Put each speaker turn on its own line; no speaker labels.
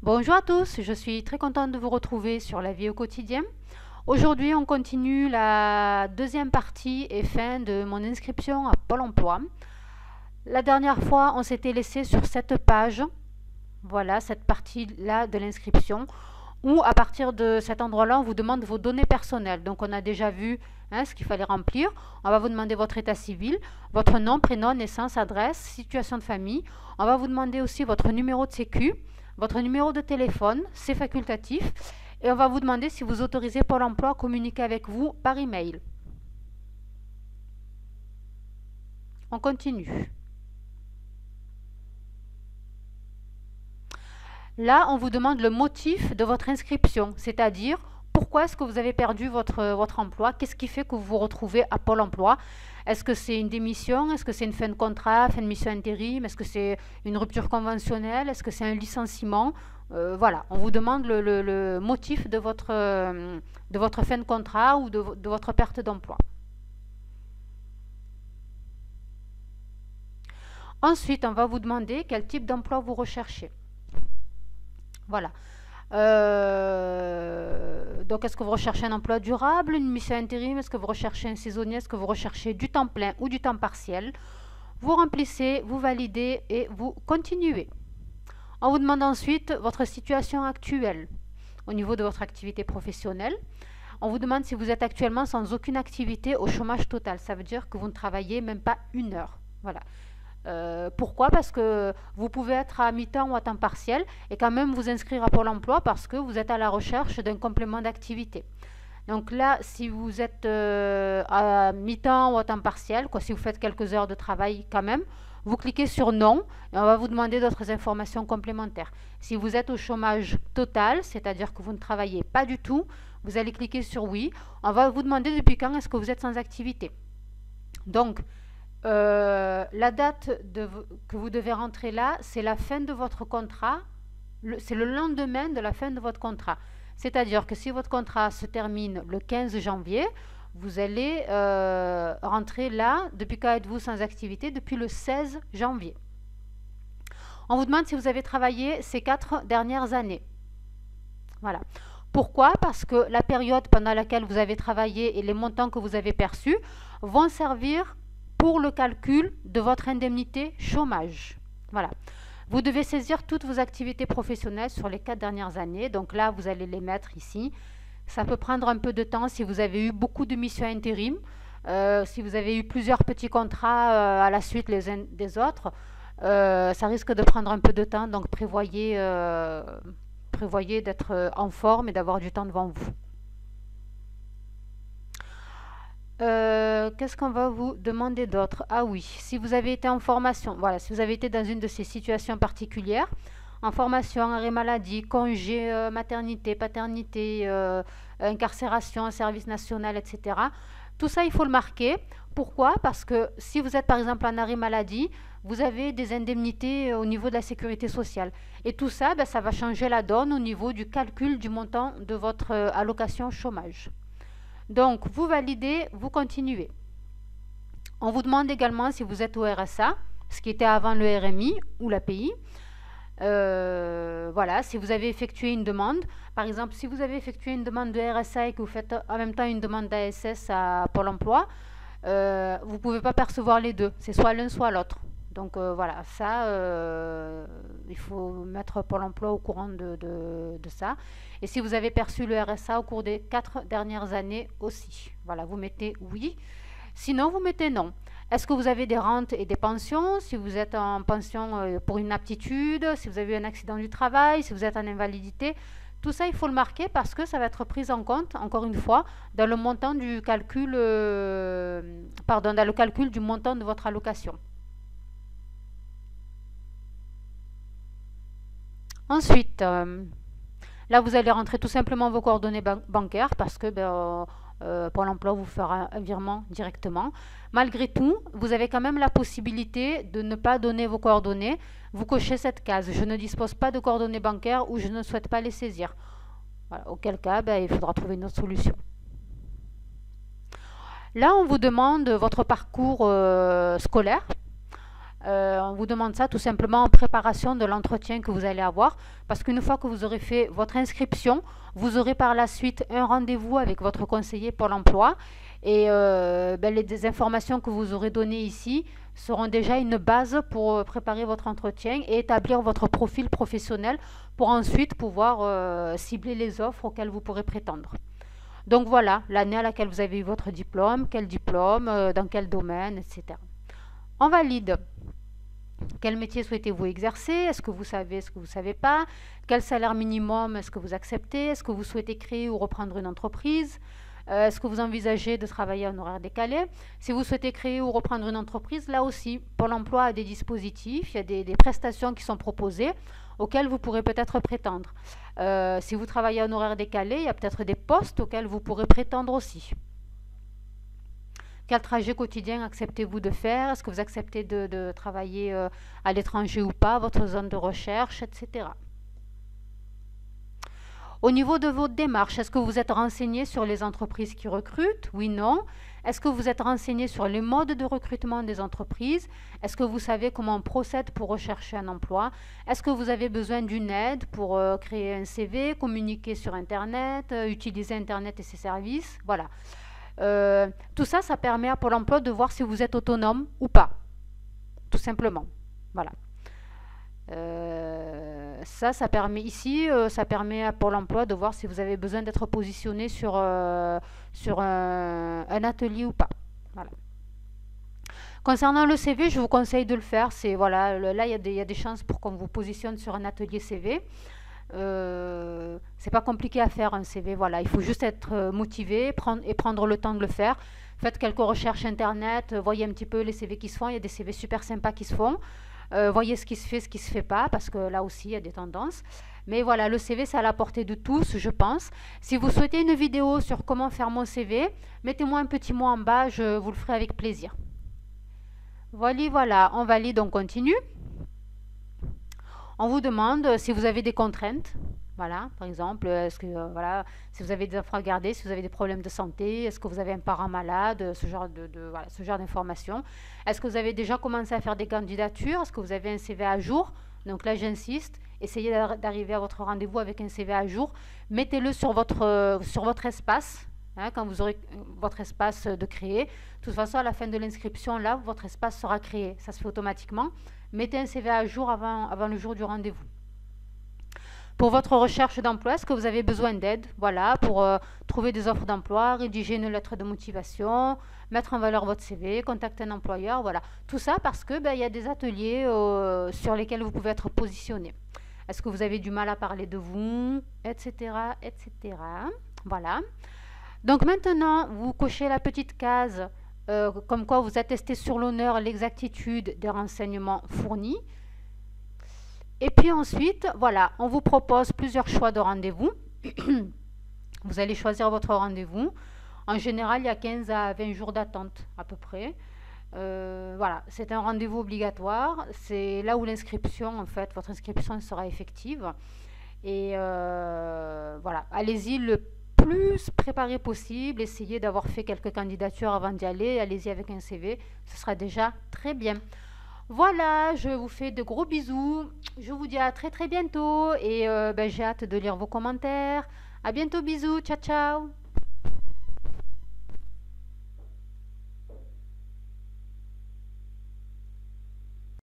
Bonjour à tous, je suis très contente de vous retrouver sur la vie au quotidien. Aujourd'hui, on continue la deuxième partie et fin de mon inscription à Pôle emploi. La dernière fois, on s'était laissé sur cette page, voilà, cette partie-là de l'inscription, où à partir de cet endroit-là, on vous demande vos données personnelles. Donc, on a déjà vu ce qu'il fallait remplir. On va vous demander votre état civil, votre nom, prénom, naissance, adresse, situation de famille. On va vous demander aussi votre numéro de sécu, votre numéro de téléphone, c'est facultatif. Et on va vous demander si vous autorisez Pôle emploi à communiquer avec vous par email. On continue. Là, on vous demande le motif de votre inscription, c'est-à-dire pourquoi est-ce que vous avez perdu votre emploi, qu'est-ce qui fait que vous vous retrouvez à Pôle emploi. Est-ce que c'est une démission, est-ce que c'est une fin de contrat, fin de mission intérim, est-ce que c'est une rupture conventionnelle, est-ce que c'est un licenciement. Voilà, on vous demande le motif de votre fin de contrat ou de votre perte d'emploi. Ensuite, on va vous demander quel type d'emploi vous recherchez. Voilà. Donc, est-ce que vous recherchez un emploi durable, une mission intérim? Est-ce que vous recherchez un saisonnier? Est-ce que vous recherchez du temps plein ou du temps partiel? Vous remplissez, vous validez et vous continuez. On vous demande ensuite votre situation actuelle au niveau de votre activité professionnelle. On vous demande si vous êtes actuellement sans aucune activité au chômage total. Ça veut dire que vous ne travaillez même pas une heure. Voilà. Pourquoi? Parce que vous pouvez être à mi-temps ou à temps partiel et quand même vous inscrire à Pôle emploi parce que vous êtes à la recherche d'un complément d'activité. Donc là, si vous êtes à mi-temps ou à temps partiel, si vous faites quelques heures de travail quand même, vous cliquez sur non et on va vous demander d'autres informations complémentaires. Si vous êtes au chômage total, c'est-à-dire que vous ne travaillez pas du tout, vous allez cliquer sur oui. On va vous demander depuis quand est-ce que vous êtes sans activité. Donc, la date que vous devez rentrer là, c'est la fin de votre contrat, c'est le lendemain de la fin de votre contrat. C'est-à-dire que si votre contrat se termine le 15 janvier, vous allez rentrer là, depuis quand êtes-vous sans activité? Depuis le 16 janvier. On vous demande si vous avez travaillé ces 4 dernières années. Voilà. Pourquoi? Parce que la période pendant laquelle vous avez travaillé et les montants que vous avez perçus vont servir pour le calcul de votre indemnité chômage. Voilà. Vous devez saisir toutes vos activités professionnelles sur les 4 dernières années. Donc là, vous allez les mettre ici. Ça peut prendre un peu de temps si vous avez eu beaucoup de missions intérim, si vous avez eu plusieurs petits contrats à la suite les uns des autres. Ça risque de prendre un peu de temps, donc prévoyez d'être en forme et d'avoir du temps devant vous. Qu'est-ce qu'on va vous demander d'autre? Ah oui, si vous avez été en formation, voilà, si vous avez été dans une de ces situations particulières, en formation, arrêt maladie, congé maternité, paternité, incarcération, service national, etc. Tout ça, il faut le marquer. Pourquoi? Parce que si vous êtes par exemple en arrêt maladie, vous avez des indemnités au niveau de la sécurité sociale. Et tout ça, ça va changer la donne au niveau du calcul du montant de votre allocation chômage. Donc, vous validez, vous continuez. On vous demande également si vous êtes au RSA, ce qui était avant le RMI ou l'API. Voilà, si vous avez effectué une demande. Par exemple, si vous avez effectué une demande de RSA et que vous faites en même temps une demande d'ASS à Pôle emploi, vous ne pouvez pas percevoir les deux. C'est soit l'un, soit l'autre. Donc voilà, ça, il faut mettre Pôle emploi au courant de ça. Et si vous avez perçu le RSA au cours des 4 dernières années aussi. Voilà, vous mettez oui. Sinon, vous mettez non. Est-ce que vous avez des rentes et des pensions? Si vous êtes en pension pour une aptitude, si vous avez eu un accident du travail, si vous êtes en invalidité, tout ça, il faut le marquer parce que ça va être pris en compte, encore une fois, dans le montant du calcul, dans le calcul du montant de votre allocation. Ensuite, là, vous allez rentrer tout simplement vos coordonnées bancaires parce que Pôle emploi vous fera un virement directement. Malgré tout, vous avez quand même la possibilité de ne pas donner vos coordonnées. Vous cochez cette case. Je ne dispose pas de coordonnées bancaires ou je ne souhaite pas les saisir. Voilà, auquel cas, il faudra trouver une autre solution. Là, on vous demande votre parcours scolaire. On vous demande ça tout simplement en préparation de l'entretien que vous allez avoir, parce qu'une fois que vous aurez fait votre inscription, vous aurez par la suite un rendez-vous avec votre conseiller Pôle emploi et les informations que vous aurez données ici seront déjà une base pour préparer votre entretien et établir votre profil professionnel pour ensuite pouvoir cibler les offres auxquelles vous pourrez prétendre. Donc voilà, l'année à laquelle vous avez eu votre diplôme, quel diplôme, dans quel domaine, etc. On valide. Quel métier souhaitez-vous exercer? Est-ce que vous savez, est-ce que vous ne savez pas? Quel salaire minimum est-ce que vous acceptez? Est-ce que vous souhaitez créer ou reprendre une entreprise? Est-ce que vous envisagez de travailler en horaire décalé? Si vous souhaitez créer ou reprendre une entreprise, là aussi, Pôle emploi a des dispositifs, il y a des prestations qui sont proposées auxquelles vous pourrez peut-être prétendre. Si vous travaillez en horaire décalé, il y a peut-être des postes auxquels vous pourrez prétendre aussi. Quel trajet quotidien acceptez-vous de faire? Est-ce que vous acceptez de travailler à l'étranger ou pas? Votre zone de recherche, etc. Au niveau de votre démarche, est-ce que vous êtes renseigné sur les entreprises qui recrutent? Oui, non. Est-ce que vous êtes renseigné sur les modes de recrutement des entreprises? Est-ce que vous savez comment on procède pour rechercher un emploi? Est-ce que vous avez besoin d'une aide pour créer un CV, communiquer sur Internet, utiliser Internet et ses services? Voilà. Tout ça, ça permet à Pôle emploi de voir si vous êtes autonome ou pas, tout simplement. Voilà. Ça permet ici, ça permet à Pôle emploi de voir si vous avez besoin d'être positionné sur un atelier ou pas. Voilà. Concernant le CV, je vous conseille de le faire. Voilà, là, il y a des chances pour qu'on vous positionne sur un atelier CV. C'est pas compliqué à faire un CV, voilà, il faut juste être motivé prendre le temps de le faire. Faites quelques recherches internet, voyez un petit peu les CV qui se font, il y a des CV super sympas qui se font, voyez ce qui se fait, ce qui se fait pas, parce que là aussi il y a des tendances. Mais voilà, le CV c'est à la portée de tous, je pense. Si vous souhaitez une vidéo sur comment faire mon CV, mettez-moi un petit mot en bas, je vous le ferai avec plaisir. Voilà, on valide, on continue. On vous demande si vous avez des contraintes. Voilà, par exemple, est-ce que voilà, si vous avez des enfants à garder, si vous avez des problèmes de santé, est-ce que vous avez un parent malade, ce genre voilà, ce genre d'informations. Est-ce que vous avez déjà commencé à faire des candidatures? Est-ce que vous avez un CV à jour? Donc là, j'insiste, essayez d'arriver à votre rendez-vous avec un CV à jour. Mettez-le sur votre espace. Hein, quand vous aurez votre espace de créer. De toute façon, à la fin de l'inscription, là, votre espace sera créé. Ça se fait automatiquement. Mettez un CV à jour avant le jour du rendez-vous. Pour votre recherche d'emploi, est-ce que vous avez besoin d'aide? Voilà, pour trouver des offres d'emploi, rédiger une lettre de motivation, mettre en valeur votre CV, contacter un employeur, voilà. Tout ça parce que y a des ateliers sur lesquels vous pouvez être positionné. Est-ce que vous avez du mal à parler de vous, etc., etc. Voilà. Donc maintenant, vous cochez la petite case comme quoi vous attestez sur l'honneur l'exactitude des renseignements fournis. Et puis ensuite, voilà, on vous propose plusieurs choix de rendez-vous. Vous allez choisir votre rendez-vous. En général, il y a 15 à 20 jours d'attente à peu près. Voilà, c'est un rendez-vous obligatoire. C'est là où l'inscription, en fait, votre inscription sera effective. Et voilà, allez-y le plus préparé possible. Essayez d'avoir fait quelques candidatures avant d'y aller. Allez-y avec un CV, ce sera déjà très bien. Voilà, je vous fais de gros bisous. Je vous dis à très très bientôt et j'ai hâte de lire vos commentaires. À bientôt, bisous, ciao ciao.